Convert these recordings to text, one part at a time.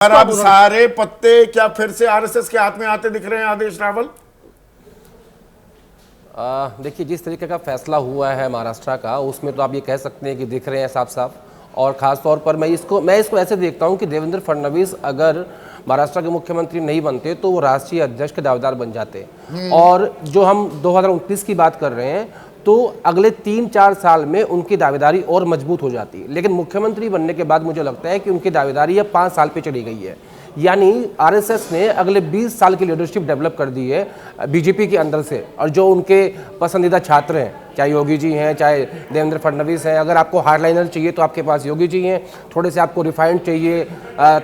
और अब सारे पत्ते क्या फिर से आरएसएस के हाथ में आते दिख रहे हैं आदेश रावल? देखिए, जिस तरीके का फैसला हुआ है महाराष्ट्र का, उसमें तो आप ये कह सकते हैं कि दिख रहे हैं साफ साफ। और ख़ास तौर पर मैं इसको ऐसे देखता हूँ कि देवेंद्र फडणवीस अगर महाराष्ट्र के मुख्यमंत्री नहीं बनते तो वो राष्ट्रीय अध्यक्ष के दावेदार बन जाते। और जो हम 2029 की बात कर रहे हैं, तो अगले 3-4 साल में उनकी दावेदारी और मजबूत हो जाती। लेकिन मुख्यमंत्री बनने के बाद मुझे लगता है कि उनकी दावेदारी अब 5 साल पे चली गई है। यानी आरएसएस ने अगले 20 साल की लीडरशिप डेवलप कर दी है बीजेपी के अंदर से। और जो उनके पसंदीदा छात्र हैं, चाहे योगी जी हैं, चाहे देवेंद्र फडणवीस हैं, अगर आपको हार्डलाइनर चाहिए तो आपके पास योगी जी हैं, थोड़े से आपको रिफाइंड चाहिए,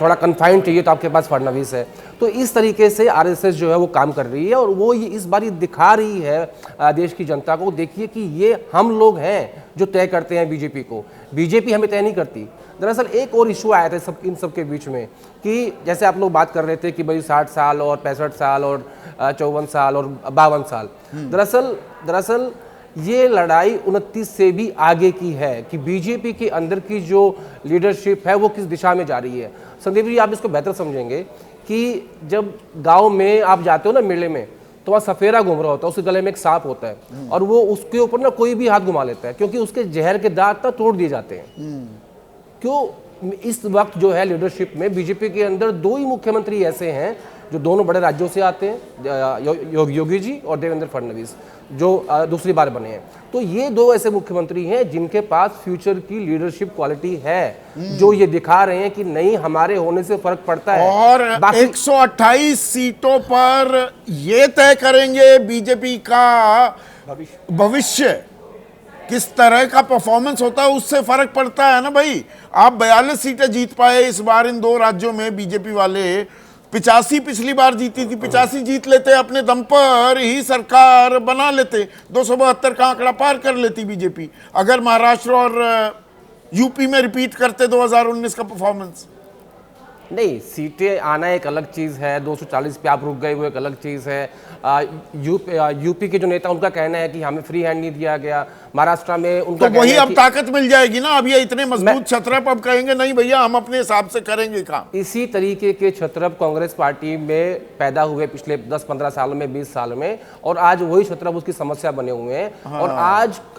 थोड़ा कन्फाइंड चाहिए तो आपके पास फडणवीस है। तो इस तरीके से आरएसएस जो है वो काम कर रही है, और वो ये इस बार ये दिखा रही है देश की जनता को, देखिए कि ये हम लोग हैं जो तय करते हैं बीजेपी को, बीजेपी हमें तय नहीं करती। दरअसल एक और इशू आया था इन सब के बीच में, कि जैसे आप लोग बात कर रहे थे कि भाई 60 साल और 65 साल और 54 साल और 52 साल। दरअसल ये लड़ाई 29 से भी आगे की है कि बीजेपी के अंदर की जो लीडरशिप है वो किस दिशा में जा रही है। संदीप जी, आप इसको बेहतर समझेंगे कि जब गांव में आप जाते हो ना मेले में, तो वहाँ सफेरा घूम रहा होता है, उसके गले में एक सांप होता है, और वो उसके ऊपर ना कोई भी हाथ घुमा लेता है, क्योंकि उसके जहर के दांत ना तोड़ दिए जाते हैं। क्यों? इस वक्त जो है लीडरशिप में बीजेपी के अंदर 2 ही मुख्यमंत्री ऐसे हैं जो दोनों बड़े राज्यों से आते हैं, योगी जी और देवेंद्र फडणवीस, जो दूसरी बार बने हैं। तो ये 2 ऐसे मुख्यमंत्री हैं जिनके पास फ्यूचर की लीडरशिप क्वालिटी है, जो ये दिखा रहे हैं कि नहीं, हमारे होने से फर्क पड़ता है। और 128 सीटों पर ये तय करेंगे बीजेपी का भविष्य, किस तरह का परफॉर्मेंस होता है उससे फर्क पड़ता है ना भाई। आप 42 सीटें जीत पाए इस बार इन 2 राज्यों में बीजेपी वाले, 85 पिछली बार जीती थी, 85 जीत लेते, अपने दम पर ही सरकार बना लेते, 272 का आंकड़ा पार कर लेती बीजेपी, अगर महाराष्ट्र और यूपी में रिपीट करते 2019 का परफॉर्मेंस। नहीं, सीटें आना एक अलग चीज़ है, 240 पे आप रुक गए वो एक अलग चीज़ है। यूपी के जो नेता, उनका कहना है कि हमें फ्री हैंड नहीं दिया गया। महाराष्ट्र में उनका तो वही अब ताकत मिल जाएगी ना, अब ये इतने मजबूत छत्रप अब कहेंगे नहीं भैया हम अपने हिसाब से करेंगे काम। इसी तरीके के छत्रप कांग्रेस पार्टी में पैदा हुए पिछले 10-15 सालों में, 20 साल में, और आज वही छत्रप उसकी समस्या बने हुए हैं। हाँ। और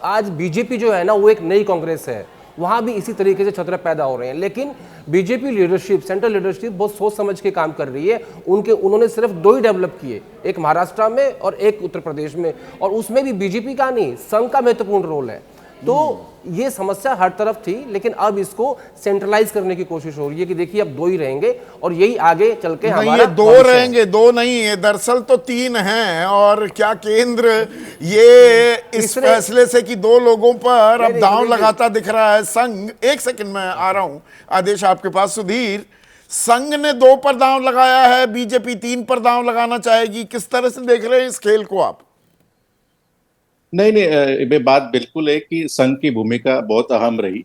आज बीजेपी जो है ना, वो एक नई कांग्रेस है, वहां भी इसी तरीके से छत्र पैदा हो रहे हैं। लेकिन बीजेपी लीडरशिप, सेंट्रल लीडरशिप बहुत सोच समझ के काम कर रही है। उन्होंने सिर्फ 2 ही डेवलप किए, एक महाराष्ट्र में और एक उत्तर प्रदेश में, और उसमें भी बीजेपी का नहीं, संघ का महत्वपूर्ण रोल है। तो ये समस्या हर तरफ थी, लेकिन अब इसको सेंट्रलाइज करने की कोशिश हो रही है कि देखिए अब 2 ही रहेंगे और यही आगे चल के हमारा ये 2 रहेंगे, 2 नहीं है, दरअसल तो 3 हैं। और क्या केंद्र ये इस फैसले से कि 2 लोगों पर अब दांव लगाता दिख रहा है संघ। एक सेकंड में आ रहा हूं आदेश आपके पास। सुधीर, संघ ने 2 पर दांव लगाया है, बीजेपी 3 पर दांव लगाना चाहेगी, किस तरह से देख रहे हैं इस खेल को आप? नहीं, बात बिल्कुल है कि संघ की भूमिका बहुत अहम रही,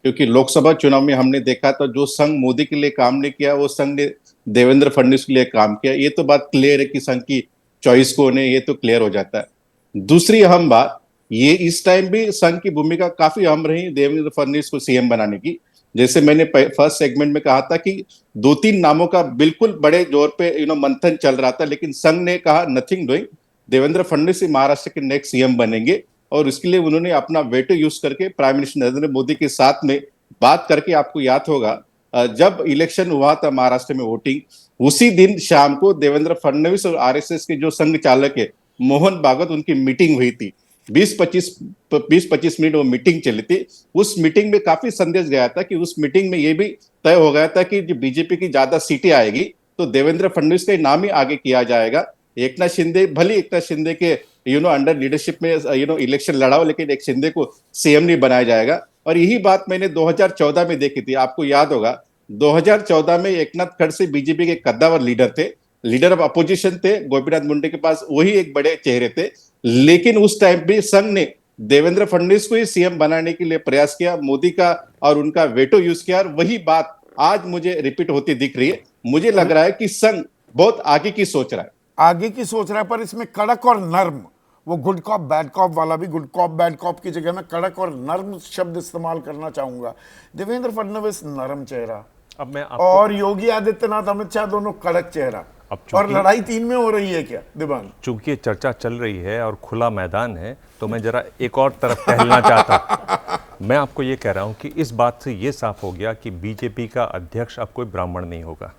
क्योंकि लोकसभा चुनाव में हमने देखा था जो संघ मोदी के लिए काम नहीं किया, वो संघ ने देवेंद्र फडणवीस के लिए काम किया। ये तो बात क्लियर है कि संघ की चॉइस कौन है, ये तो क्लियर हो जाता है। दूसरी अहम बात, ये इस टाइम भी संघ की भूमिका काफी अहम रही देवेंद्र फडणवीस को सीएम बनाने की। जैसे मैंने फर्स्ट सेगमेंट में कहा था कि 2-3 नामों का बिल्कुल बड़े जोर पे मंथन चल रहा था, लेकिन संघ ने कहा नथिंग डूइंग, देवेंद्र फडणवीस महाराष्ट्र के नेक्स्ट सीएम बनेंगे। और इसके लिए उन्होंने अपना वेटो यूज करके प्राइम मिनिस्टर नरेंद्र मोदी के साथ में बात करके, आपको याद होगा जब इलेक्शन हुआ था महाराष्ट्र में वोटिंग, उसी दिन शाम को देवेंद्र फडणवीस और आरएसएस के जो संघ चालक है मोहन भागवत, उनकी मीटिंग हुई थी। 20-25 मिनट वो मीटिंग चली थी। उस मीटिंग में काफी संदेश गया था कि उस मीटिंग में ये भी तय हो गया था कि जो बीजेपी की ज्यादा सीटें आएगी तो देवेंद्र फडणवीस का नाम ही आगे किया जाएगा। एकनाथ शिंदे, भले एकनाथ शिंदे के अंडर लीडरशिप में इलेक्शन लड़ाओ, लेकिन एक शिंदे को सीएम नहीं बनाया जाएगा। और यही बात मैंने 2014 में देखी थी, आपको याद होगा 2014 में एकनाथ खड़से बीजेपी के कद्दावर लीडर थे, लीडर ऑफ अपोजिशन थे, गोपीनाथ मुंडे के पास वही एक बड़े चेहरे थे। लेकिन उस टाइम भी संघ ने देवेंद्र फडणवीस को ही सीएम बनाने के लिए प्रयास किया, मोदी का और उनका वेटो यूज किया, और वही बात आज मुझे रिपीट होती दिख रही है। मुझे लग रहा है कि संघ बहुत आगे की सोच रहा है, आगे की सोच रहा है, पर इसमें कड़क और नर्म, वो गुड कॉप बैड कॉप वाला भी, गुड कॉप बैड कॉप की जगह मैं कड़क और नर्म शब्द इस्तेमाल करना चाहूंगा। देवेंद्र फडणवीस नरम चेहरा, अब मैं आपको और योगी आदित्यनाथ अमित शाह दोनों कड़क चेहरा, अब और चूंकि- लड़ाई 3 में हो रही है क्या दिबांग? चूंकि चर्चा चल रही है और खुला मैदान है, तो मैं जरा एक और तरफ टहलना चाहता हूं। मैं आपको ये कह रहा हूं कि इस बात से ये साफ हो गया कि बीजेपी का अध्यक्ष अब कोई ब्राह्मण नहीं होगा।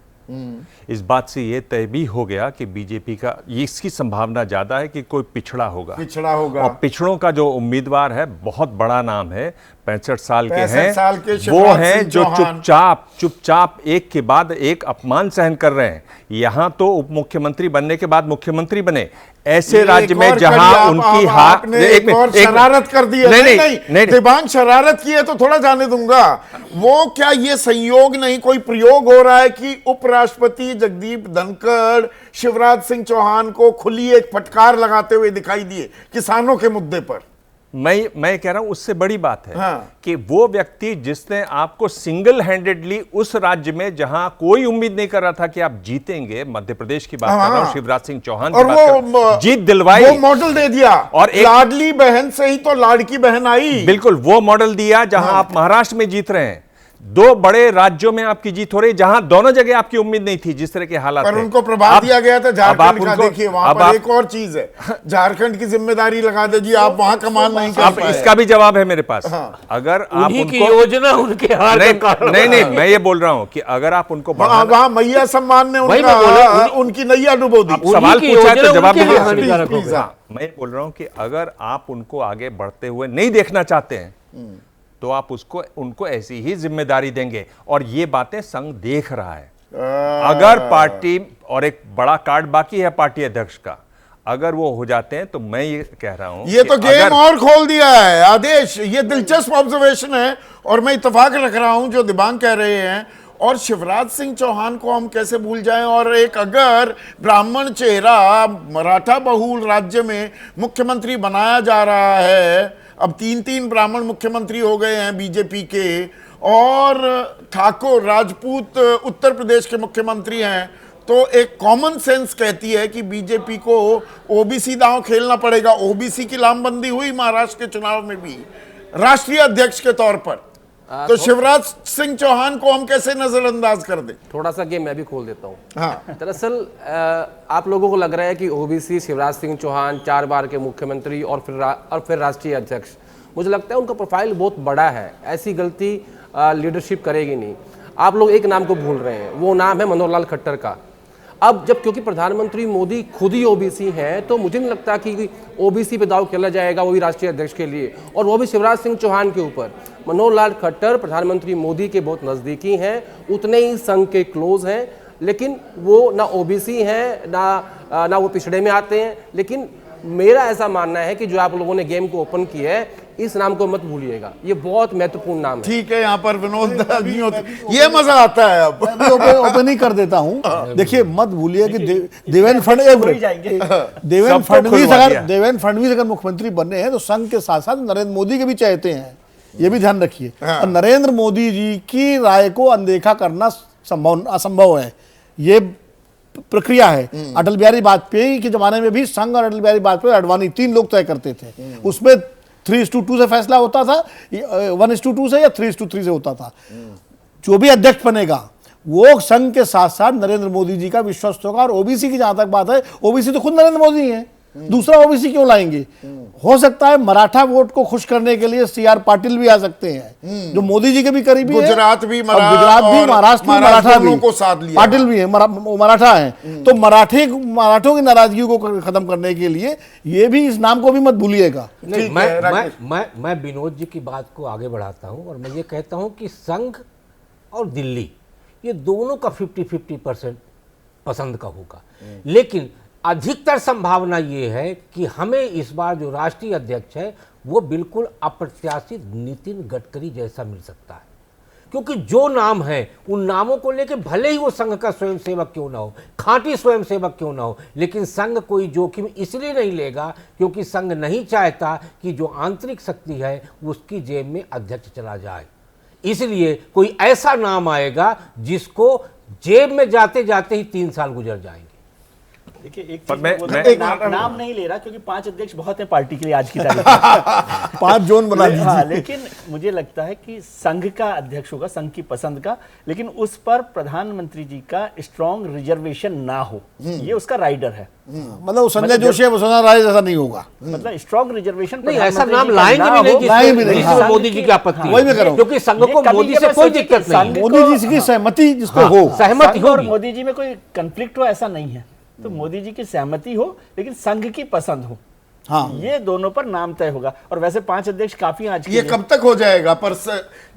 इस बात से ये तय भी हो गया कि बीजेपी का इसकी संभावना ज्यादा है कि कोई पिछड़ा होगा। पिछड़ा होगा। और पिछड़ों का जो उम्मीदवार है बहुत बड़ा नाम है, 65 साल के 65 हैं, साल के वो शिवराज हैं सिंह जो चौहान। चुपचाप एक के बाद एक अपमान सहन कर रहे हैं। यहां तो उप मुख्यमंत्री बनने के बाद मुख्यमंत्री बने, ऐसे ये राज्य एक में और जहां कड़ी उनकी आपने एक और शरारत कर दी है। नहीं, दिबांग शरारत की है तो थोड़ा जाने दूंगा। वो क्या ये संयोग नहीं, कोई प्रयोग हो रहा है कि उपराष्ट्रपति जगदीप धनखड़ शिवराज सिंह चौहान को खुली एक फटकार लगाते हुए दिखाई दिए किसानों के मुद्दे पर? मैं कह रहा हूं उससे बड़ी बात है हाँ। कि वो व्यक्ति जिसने आपको सिंगल हैंडेडली उस राज्य में जहां कोई उम्मीद नहीं कर रहा था कि आप जीतेंगे, मध्य प्रदेश की बात कर रहा हूं, शिवराज सिंह चौहान की और बात कर रहा हूं, जीत दिलवाई, वो मॉडल दे दिया। और एक लाडली बहन से ही तो लाड़की बहन आई। बिल्कुल वो मॉडल दिया जहां आप महाराष्ट्र में जीत रहे हैं। 2 बड़े राज्यों में आपकी जीत हो रही, जहां दोनों जगह आपकी उम्मीद नहीं थी, जिस तरह के हालात पर थे। उनको प्रभाव दिया गया था झारखंड का। देखिए वहां अब पर एक और चीज है, झारखंड की जिम्मेदारी लगा दे जी, आप वहां कमाल नहीं कर अब पाए। इसका भी जवाब है मेरे पास। हाँ। अगर आप उन्हीं की उनको योजना उनके हार का कारण नहीं, मैं ये बोल रहा हूं कि अगर आप उनको वहां मैया सम्मान ने वही मैं बोला, उनकी नैया डुबो दी। आप सवाल उन्हीं की पूछा है तो योजना जवाब उनके लिए दीजिए। हानिकारक हो प्लीज, गई। हाँ। मैं बोल रहा हूं कि अगर आप उनको आगे बढ़ते हुए नहीं देखना चाहते हैं तो आप उनको ऐसी ही जिम्मेदारी देंगे, और ये बातें संघ देख रहा है। अगर पार्टी, और एक बड़ा कार्ड बाकी है पार्टी अध्यक्ष का, अगर वो हो जाते हैं तो मैं ये कह रहा हूं ये कि तो गेम अगर- और खोल दिया है आदेश। ये दिलचस्प ऑब्जर्वेशन है और मैं इत्तेफाक रख रहा हूं जो दिबांग कह रहे हैं। और शिवराज सिंह चौहान को हम कैसे भूल जाएं, और एक अगर ब्राह्मण चेहरा मराठा बहुल राज्य में मुख्यमंत्री बनाया जा रहा है, अब 3 ब्राह्मण मुख्यमंत्री हो गए हैं बीजेपी के, और ठाकुर राजपूत उत्तर प्रदेश के मुख्यमंत्री हैं, तो एक कॉमन सेंस कहती है कि बीजेपी को ओबीसी दांव खेलना पड़ेगा। ओबीसी की लामबंदी हुई महाराष्ट्र के चुनाव में भी राष्ट्रीय अध्यक्ष के तौर पर, तो शिवराज सिंह चौहान को हम कैसे नजरअंदाज कर दें? थोड़ा सा गेम मैं भी खोल देता हूँ। हाँ। दरअसल आप लोगों को लग रहा है कि ओबीसी शिवराज सिंह चौहान 4 बार के मुख्यमंत्री और फिर राष्ट्रीय अध्यक्ष, मुझे लगता है उनका प्रोफाइल बहुत बड़ा है, ऐसी गलती लीडरशिप करेगी नहीं। आप लोग एक नाम को भूल रहे हैं, वो नाम है मनोहर लाल खट्टर का। अब जब क्योंकि प्रधानमंत्री मोदी खुद ही ओबीसी हैं, तो मुझे नहीं लगता कि ओबीसी पे दाव खेला जाएगा, वो भी राष्ट्रीय अध्यक्ष के लिए, और वो भी शिवराज सिंह चौहान के ऊपर। मनोहर लाल खट्टर प्रधानमंत्री मोदी के बहुत नज़दीकी हैं, उतने ही संघ के क्लोज हैं, लेकिन वो ना ओबीसी हैं ना वो पिछड़े में आते हैं। लेकिन मेरा ऐसा मानना है कि जो आप लोगों ने गेम को ओपन किया है, इस नाम को मत भूलिएगा, ये बहुत महत्वपूर्ण नाम है। ठीक है, यहाँ पर विनोद अग्निहोत्री, ये मजा आता है। अब मैं ओपन ही कर देता हूं। देखिए, मत भूलिए कि देवेंद्र फडणवीस अगर मुख्यमंत्री बने हैं तो संघ के साथ साथ नरेंद्र मोदी के भी चाहते हैं, ये भी ध्यान रखिए। और नरेंद्र मोदी जी की राय को अनदेखा करना असंभव है, ये प्रक्रिया है। अटल बिहारी वाजपेयी के जमाने में भी संघ और अटल बिहारी वाजपेयी अडवाणी 3 लोग तय करते थे, उसमें 3:2 से फैसला होता था, 1:2 से या 3:3 से होता था। जो भी अध्यक्ष बनेगा वो संघ के साथ साथ नरेंद्र मोदी जी का विश्वस्त होगा। और ओबीसी की जहां तक बात है, ओबीसी तो खुद नरेंद्र मोदी हैं, दूसरा ओबीसी क्यों लाएंगे? हो सकता है मराठा वोट को खुश करने के लिए CR पाटिल भी आ सकते हैं, जो मोदी जी के भी करीबी है। गुजरात भी, महाराष्ट्र भी, मराठा भी को साथ लिया, पाटिल भी है, मराठा है। तो मराठों की नाराजगी को खत्म करने के लिए ये भी, इस नाम को भी मत भूलिएगा। नहीं, मैं विनोद जी की बात को आगे बढ़ाता हूं और मैं ये कहता हूं कि संघ और दिल्ली, ये दोनों का 50-50% पसंद का होगा, लेकिन अधिकतर संभावना ये है कि हमें इस बार जो राष्ट्रीय अध्यक्ष है वो बिल्कुल अप्रत्याशित नितिन गडकरी जैसा मिल सकता है। क्योंकि जो नाम है, उन नामों को लेकर भले ही वो संघ का स्वयंसेवक क्यों ना हो, खांटी स्वयंसेवक क्यों ना हो, लेकिन संघ कोई जोखिम इसलिए नहीं लेगा क्योंकि संघ नहीं चाहता कि जो आंतरिक शक्ति है उसकी जेब में अध्यक्ष चला जाए। इसलिए कोई ऐसा नाम आएगा जिसको जेब में जाते जाते ही 3 साल गुजर जाएंगे। देखिए एक पर चीज मैं- बोल मैं- रहा हूं, नाम नहीं ले रहा क्योंकि 5 अध्यक्ष बहुत है पार्टी के लिए आज की तारीख में। 5 जोन बना दीजिए। हाँ, लेकिन मुझे लगता है कि संघ का अध्यक्ष होगा, संघ की पसंद का, लेकिन उस पर प्रधानमंत्री जी का स्ट्रॉन्ग रिजर्वेशन ना हो, ये उसका राइडर है। मतलब संजय जोशी या वसुंधरा राजे जैसा नहीं होगा। मतलब स्ट्रॉन्ग रिजर्वेशन नहीं, ऐसा प्रधानमंत्री नाम जी का लाएंगे ना भी नहीं हो, लाएंगे भी जिसमें नहीं, जिसमें हाँ। मोदी जी की आपत्ति वही मैं कह रहा हूं। क्योंकि संघ ये को कभी मोदी के से बाद कोई सोचिए दिक्कत कि नहीं संघ है। मोदी जी की सहमति जिस पे हो। सहमति संघ और होगी। मोदी जी में कोई कंफ्लिक्ट हो ऐसा नहीं है, तो मोदी जी की सहमति हो लेकिन संघ की पसंद हो, हाँ, ये दोनों पर नाम तय होगा। और वैसे 5 अध्यक्ष काफी हैं आज के ये लिए। कब तक हो जाएगा? पर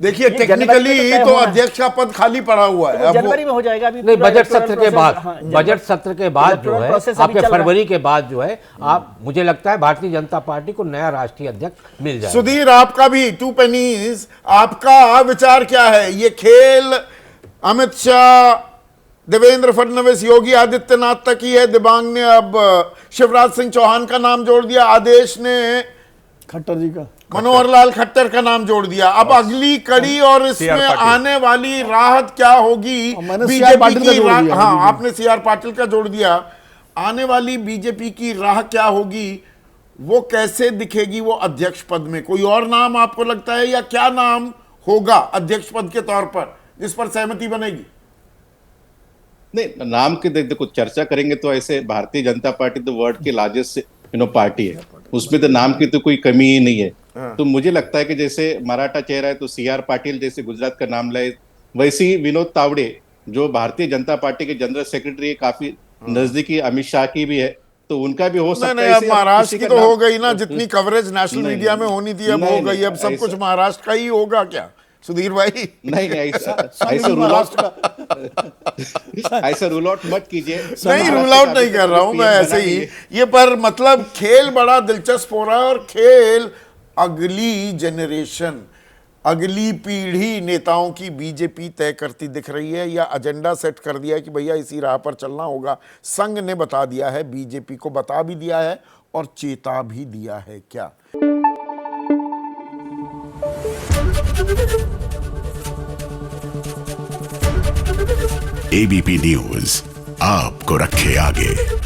देखिए ये जनवरी में टेक्निकली तय तो होना है। अध्यक्ष का पद खाली पड़ा हुआ है। तो अब वो- जनवरी में हो जाएगा। अभी नहीं, पूरा बजट electoral सत्र के process- बाद, हाँ, बजट सत्र के बाद जो electoral है process अभी आपके चल रहा है। फरवरी के बाद जो है आप, मुझे लगता है भारतीय जनता पार्टी को नया राष्ट्रीय अध्यक्ष मिल जाएगा। सुधीर, आपका भी 2 पेनीज, आपका विचार क्या है? ये खेल अमित शाह, देवेंद्र फडणवीस, योगी आदित्यनाथ तक ही है। दिबांग ने अब शिवराज सिंह चौहान का नाम जोड़ दिया, आदेश ने खट्टर जी का, मनोहर लाल खट्टर का नाम जोड़ दिया। अब अगली कड़ी और इसमें CR पाटिल। आने वाली राहत क्या होगी? और मैंने CR बीजेपी पाटिल का की जोड़ राह, दिया। हाँ आपने CR पाटिल का जोड़ दिया। आने वाली बीजेपी की राह क्या होगी? वो कैसे दिखेगी वो अध्यक्ष पद में? कोई और नाम आपको लगता है, या क्या नाम होगा अध्यक्ष पद के तौर पर जिस पर सहमति बनेगी? नहीं, नाम की देखो चर्चा करेंगे तो ऐसे भारतीय जनता पार्टी तो वर्ल्ड की लार्जेस्ट पार्टी है, उसमें तो नाम की तो कोई कमी ही नहीं है। तो मुझे लगता है कि जैसे मराठा चेहरा है तो CR पाटिल जैसे गुजरात का नाम लाए, वैसे ही विनोद तावड़े जो भारतीय जनता पार्टी के जनरल सेक्रेटरी है, काफी नजदीकी अमित शाह की भी है, तो उनका भी हो सकता नहीं है। अब ऐसे महाराष्ट्र किसी की का तो नाम- हो गई ना, जितनी कवरेज नेशनल नहीं, मीडिया में होनी थी अब नहीं, हो गई। नहीं, अब सब ऐसा- कुछ महाराष्ट्र का ही होगा क्या सुधीर भाई? नहीं ऐसा ऐसा रूल आउट ऐसा रूल आउट मत कीजिए। नहीं, रूल आउट नहीं कर रहा हूं मैं, ऐसे ही ये, पर मतलब खेल बड़ा दिलचस्प हो रहा है। और खेल अगली जनरेशन, अगली पीढ़ी नेताओं की बीजेपी तय करती दिख रही है, या एजेंडा सेट कर दिया है कि भैया इसी राह पर चलना होगा। संघ ने बता दिया है, बीजेपी को बता भी दिया है और चेता भी दिया है क्या? ABP न्यूज आपको रखे आगे।